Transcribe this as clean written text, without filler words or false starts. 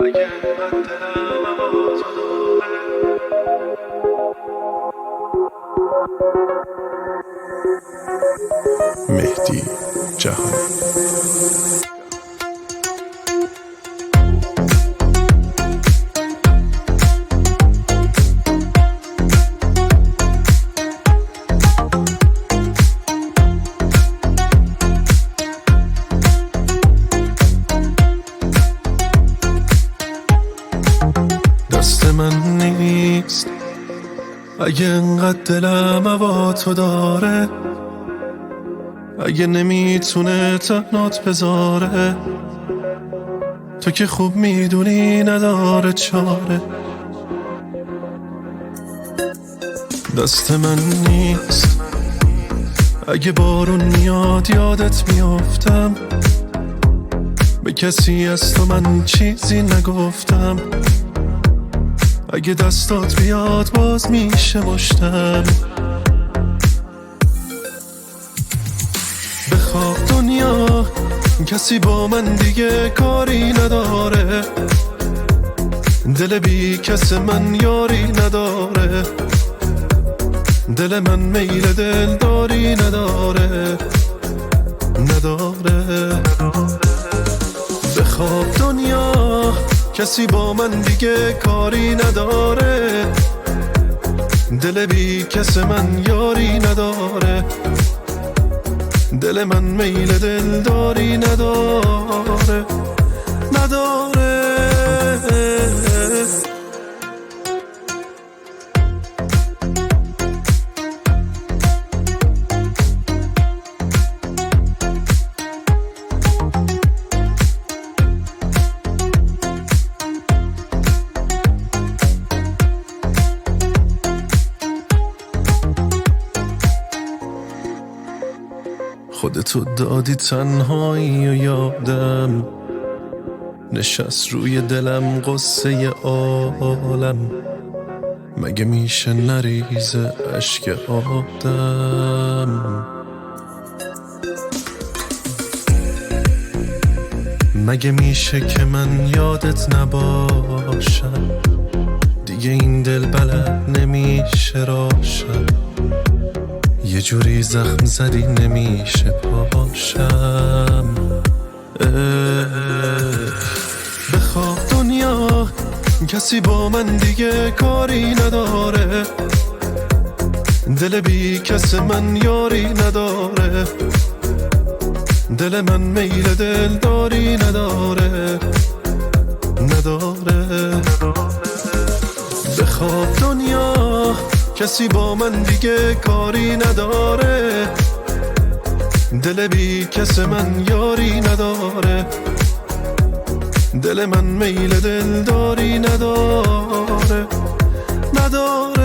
اگه من دلم با تو داره مهدی جهانی. دست من نیست اگه انقدر دلم با تو داره، اگه نمیتونه تنات بذاره، تو که خوب میدونی نداره چاره. دست من نیست اگه بارون میاد یادت میافتم، به کسی از تو من چیزی نگفتم، اگه دستات بیاد باز میشه مشتم. بخواب دنیا کسی با من دیگه کاری نداره، دل بی کس من یاری نداره، دل من میل دلداری نداره نداره. بخواب دنیا کسی با من دیگه کاری نداره، دل بی کس من یاری نداره، دل من میل دلداری نداره نداره. خودتو دادی تنهایی و یادم نشست روی دلم قصه عالم، مگه میشه نریزه اشک آدم؟ مگه میشه که من یادت نباشم، دیگه این دل بلد نمیشه راشم، یه جوری زخم زدی نمیشه پاشم. بخواب دنیا کسی با من دیگه کاری نداره، دل بی کس من یاری نداره، دل من میل دلداری نداره نداره. بخواب دنیا کسی با من دیگه کاری نداره، دل بی کس من یاری نداره، دل من میل دلداری نداره نداره.